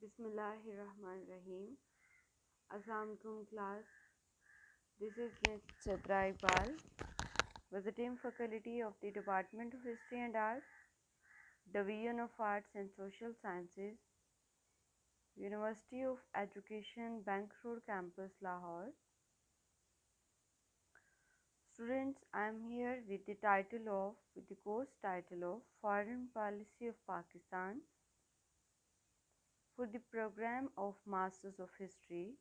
Bismillahirrahmanirrahim. Assalamualaikum class. This is Ms. Chitra Iqbal, visiting faculty of the Department of History and Art, Division of Arts and Social Sciences, University of Education, Bank Road Campus, Lahore. Students, I am here with the course title of Foreign Policy of Pakistan for the program of Masters of History,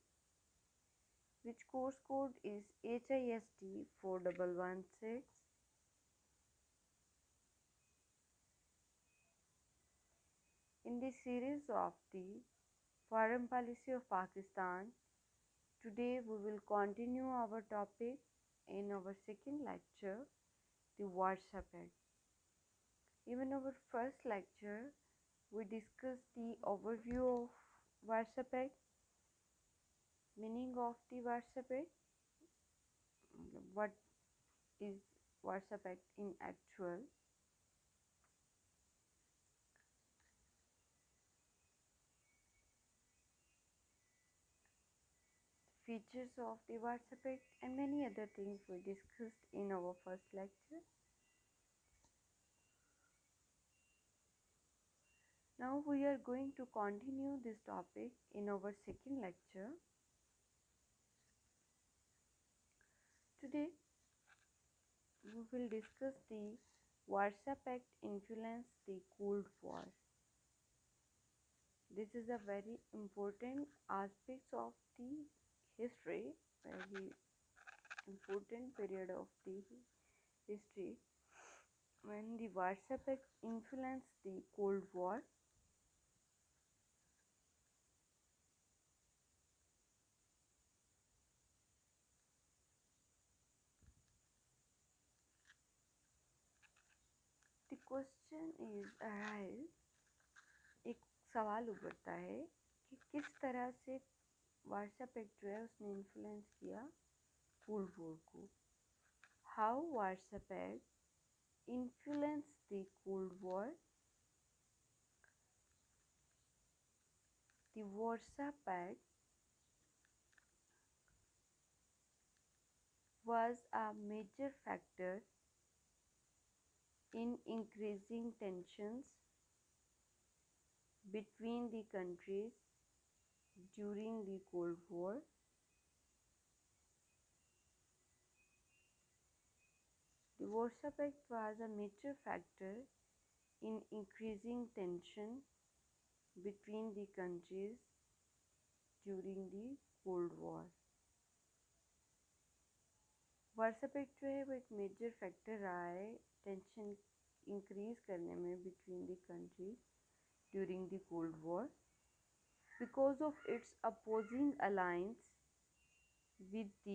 which course code is HISD 4116. In the series of the Foreign Policy of Pakistan, today we will continue our topic in our second lecture, the Warsaw Pact. In our first lecture, we discussed the overview of Warsaw Pact, meaning of the Warsaw Pact, what is Warsaw Pact in actual. Features of the Warsaw Pact and many other things we discussed in our first lecture. Now we are going to continue this topic in our second lecture. Today we will discuss the Warsaw Pact influence the Cold War. This is a very important aspect of the history, very important period of the history when the Warsaw Pact influenced the Cold War. The question is arise, एक सवाल उभरता है कि किस तरह से वारसा Pact जो है उसने इन्फ्लुएंस किया कोल्ड वॉर को. How Warsaw Pact influence the Cold War. The Warsaw Pact was a major factor in increasing tensions between the countries during the Cold War. The Warsaw Pact was a major factor in increasing tension between the countries during the Cold War. Warsaw Pact जो है वो एक major factor रहा है tension increase करने में between the countries during the Cold War because of its opposing alliance with the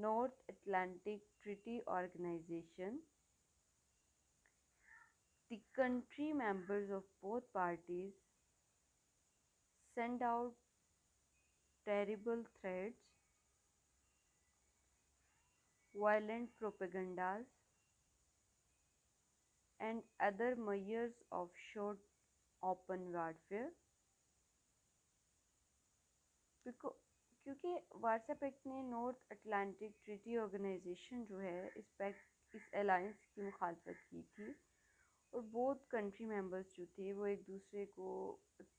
North Atlantic Treaty Organisation. The country members of both parties send out terrible threats, violent propagandas, and other measures of short open warfare. क्योंकि वारसा pact ने north Atlantic Treaty organisation जो है इस alliance की मुखालफत की थी और बोथ कंट्री मेंबर्स जो थे वो एक दूसरे को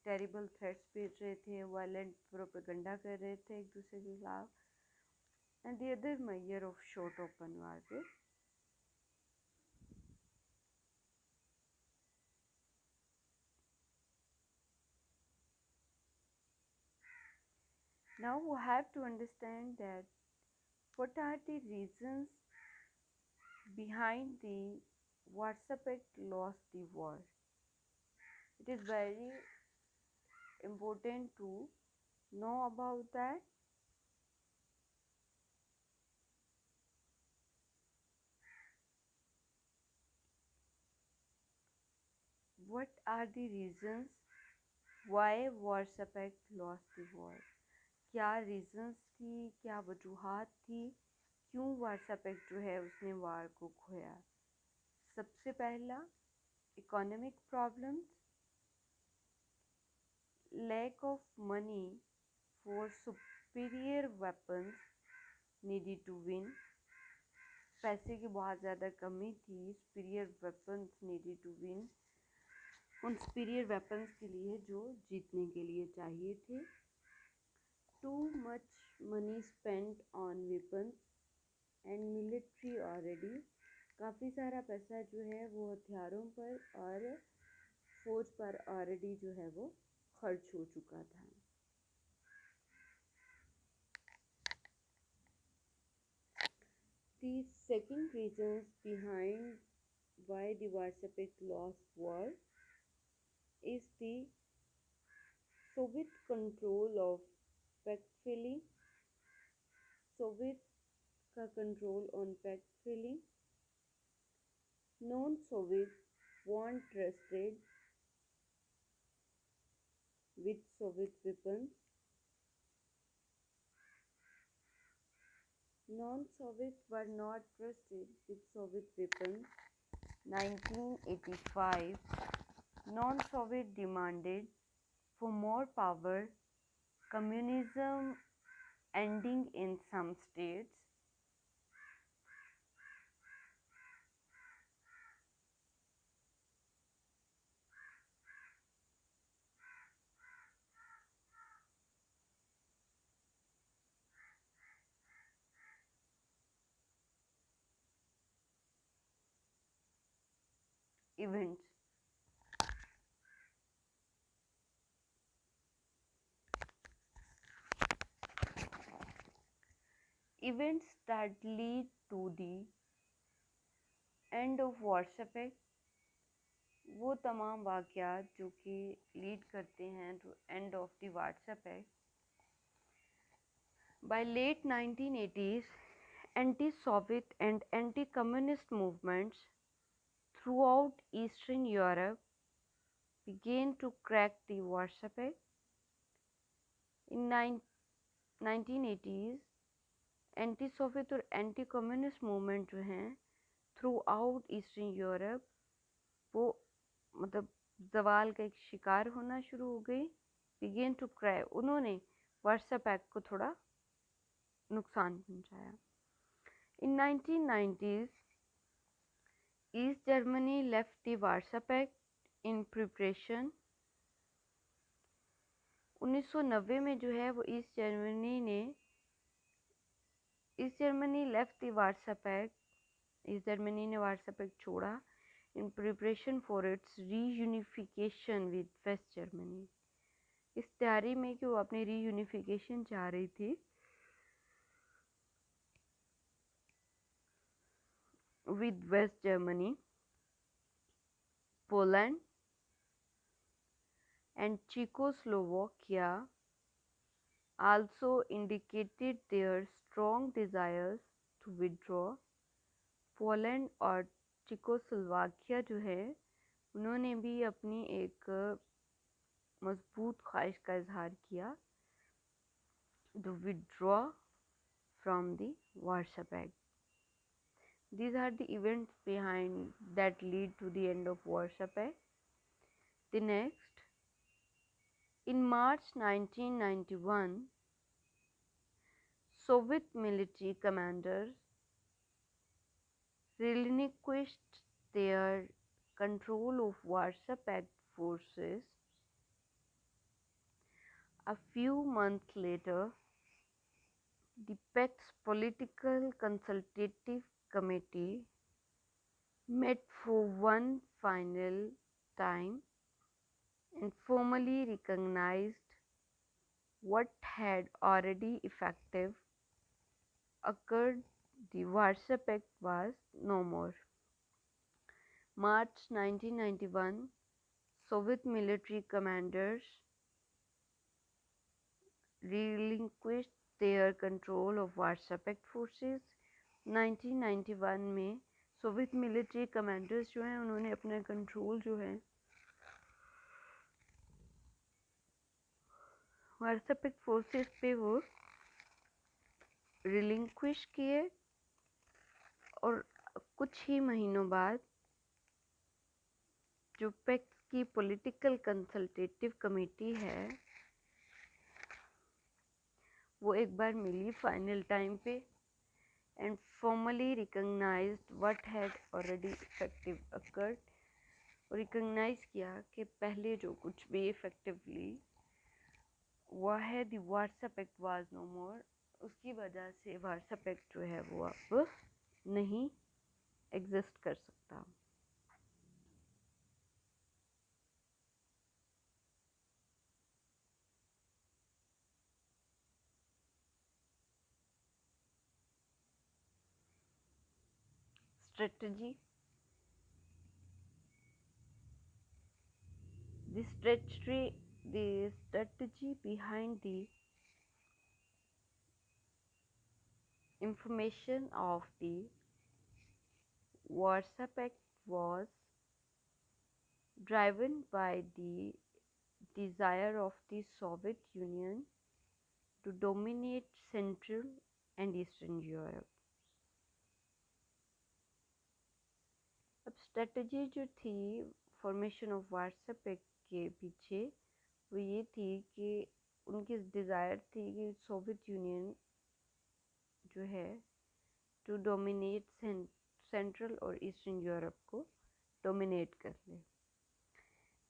टेरिबल थ्रेट्स भेज रहे थे, वायलेंट प्रोपेगेंडा कर रहे थे एक दूसरे के खिलाफ, and the other measure of short open warfare. Now we have to understand that what are the reasons behind the Warsaw Pact lost the war. It is very important to know about that. What are the reasons why Warsaw Pact lost the war? क्या reasons थी, क्या वजूहात थी क्यों वारसा Pact जो है उसने वार को खोया. सबसे पहला economic problems, lack of money for superior weapons needed to win. पैसे की बहुत ज़्यादा कमी थी, superior weapons needed to win, उन superior weapons के लिए जो जीतने के लिए चाहिए थे. Too much money spent on weapons and military already. काफ़ी सारा पैसा जो है वो हथियारों पर और फौज पर ऑलरेडी जो है वो खर्च हो चुका था. The second reasons behind why the Warsaw Pact lost war is the Soviet control of pact filling. Soviet का control on pact filling. Non-Soviets weren't trusted with Soviet weapons. Non-Soviets were not trusted with Soviet weapons. 1985, non-Soviet demanded for more power, communism ending in some states. Events. Events that lead to the end of Warsaw Pact, वो तमाम वाक़यात जो कि lead करते हैं to end of the Warsaw Pact. By late 1980s, anti-Soviet and anti-communist movements throughout Eastern Europe began to crack the Warsaw Pact. In 1980s, anti-Soviet और anti communist movement जो हैं through out eastern Europe वो मतलब जवाल का एक शिकार होना शुरू हो गई. बिगेन टू क्राई, उन्होंने वार्सा पैक्ट को थोड़ा नुकसान पहुंचाया. In 1990s, East Germany left the Warsaw Pact in preparation. 1990 में जो है वो East Germany left the Warsaw Pact. East Germany ने वार्सा पैक्ट छोड़ा in preparation for its reunification with West Germany. इस तैयारी में कि वो अपनी रीयूनिफिकेशन चाह रही थी with West Germany, Poland and Czechoslovakia also indicated their strong desires to withdraw. Poland और चेकोस्लोवाकिया जो है उन्होंने भी अपनी एक मजबूत ख्वाहिश का इजहार किया to withdraw from the Warsaw Pact. These are the events behind that lead to the end of Warsaw Pact. The next, in March 1991, Soviet military commanders relinquished their control of Warsaw Pact forces. A few months later, the Pact's Political Consultative Committee met for one final time and formally recognized what had already effective occurred. The Warsaw Pact was no more. March 1991, Soviet military commanders relinquished their control of Warsaw Pact forces. 1991 में Soviet military commanders जो हैं उन्होंने अपना control जो है Warsaw pact forces पे वो relinquish किए और कुछ ही महीनों बाद जो पैक्ट की पॉलिटिकल कंसल्टेटिव कमेटी है वो एक बार मिली फाइनल टाइम पे and formally recognized what had already effective occurred. Recognise किया कि पहले जो कुछ भी इफेक्टिवली हुआ है the Warsaw Pact was no more, उसकी वजह से वार्सा पैक्ट जो है वो अब नहीं एग्जिस्ट कर सकता. Strategy the strategy behind the information of the Warsaw Pact was driven by the desire of the Soviet Union to dominate Central and Eastern Europe. अब स्ट्रेटजी जो थी फॉर्मेशन ऑफ वार्सा पैक्ट के पीछे वो ये थी कि उनकी डिज़ायर थी कि सोवियत यूनियन जो है टू डोमिनेट सेंट्रल और ईस्टर्न यूरोप को डोमिनेट कर ले.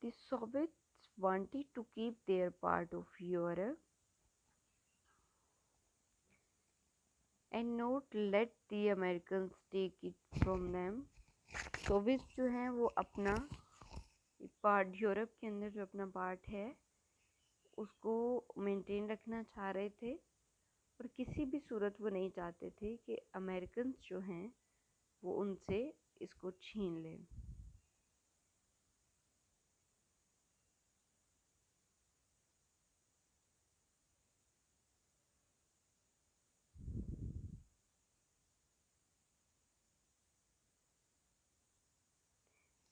The Soviets wanted to keep their part of Europe and not let the Americans take it from them. Soviet जो हैं वो अपना पार्ट यूरोप के अंदर जो अपना पार्ट है उसको मेंटेन रखना चाह रहे थे और किसी भी सूरत वो नहीं चाहते थे कि अमेरिकन्स जो हैं वो उनसे इसको छीन लें.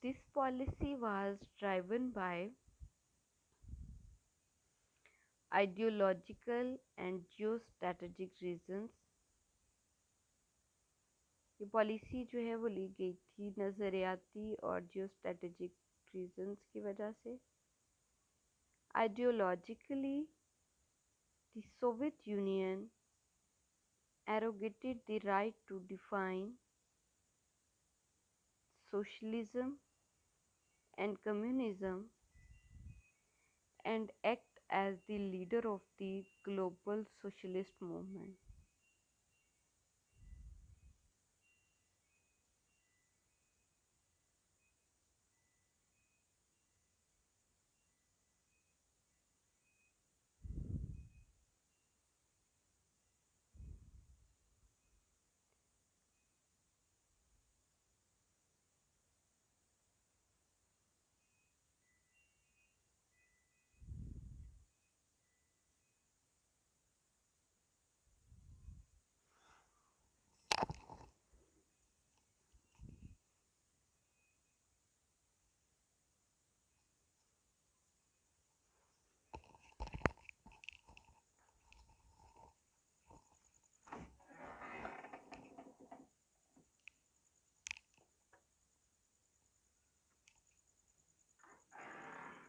This policy was driven by ideological and geostrategic reasons. ये पॉलिसी जो है वो ली गई थी नज़रियाती और जियोस्ट्रेटेजिक रीजंस की वजह से. Ideologically the Soviet Union arrogated the right to define socialism and communism and act as the leader of the global socialist movement.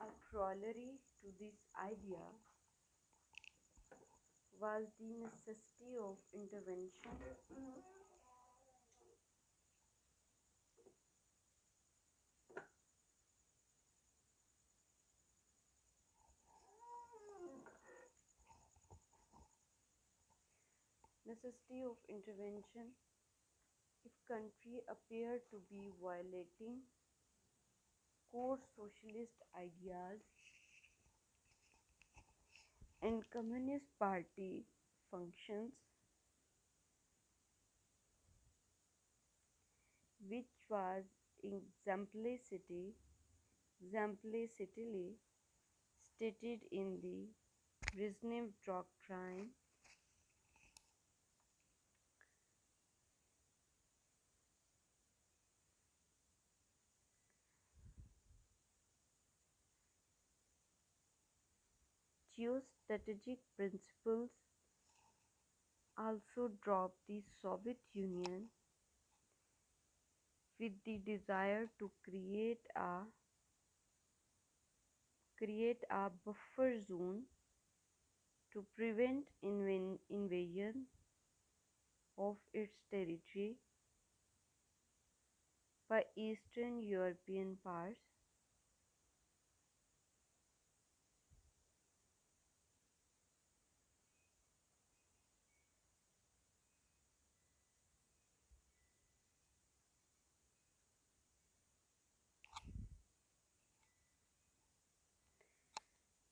A corollary to this idea was the necessity of intervention if country appear to be violating core socialist ideas and communist party functions, which was exemplicitly stated in the Brezhnev Doctrine. Geostrategic principles also dropped the Soviet Union with the desire to create a create a buffer zone to prevent invasion of its territory by Eastern European powers.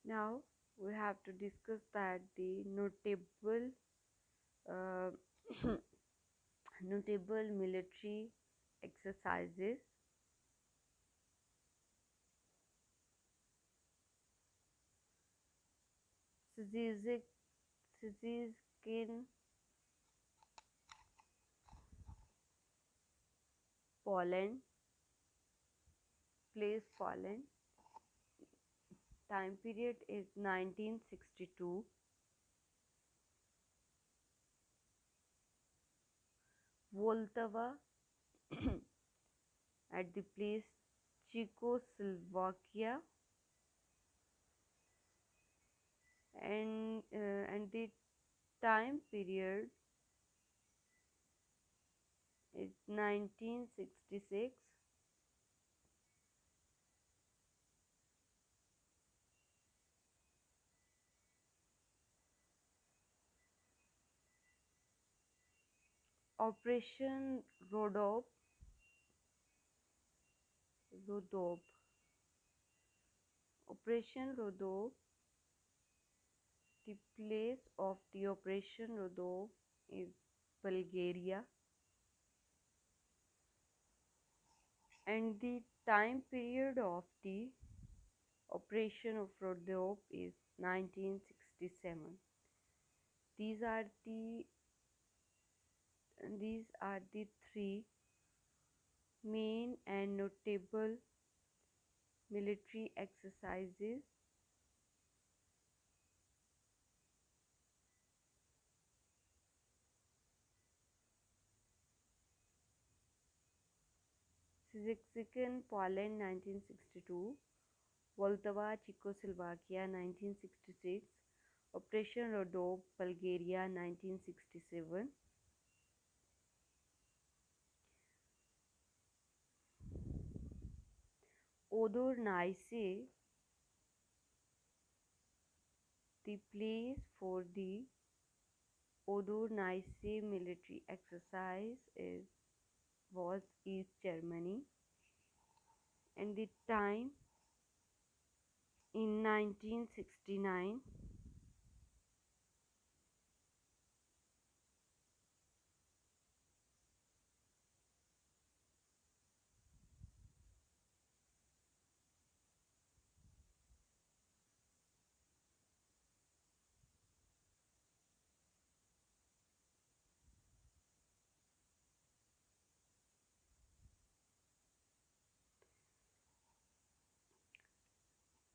Now we have to discuss that the uh, notable military exercises. Szczyt Poland, place Poland. Time period is 1962. Voltava at the place Czechoslovakia, and the time period is 1966. Operation Rhodope. Operation Rhodope. The place of the Operation Rhodope is Bulgaria, and the time period of the Operation of Rhodope is 1967. These are the these are the three main and notable military exercises Szczyt Poland 1962, Voltava, Czechoslovakia 1966, Operation Rhodope, Bulgaria 1967. Odornice, the place for the Odornice military exercise was East Germany, and the time in 1969.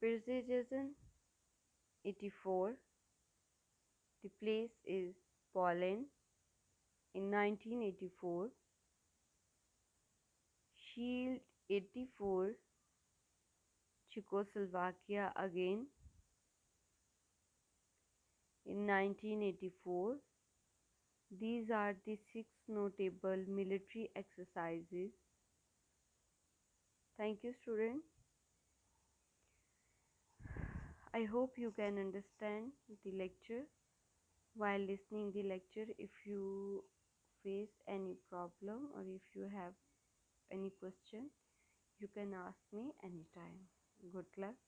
Precision 84, the place is Poland. In 1984, Shield 84, Czechoslovakia again. In 1984, these are the 6 notable military exercises. Thank you, students. I hope you can understand the lecture. While listening the lecture, if you face any problem or if you have any question, you can ask me anytime. Good luck.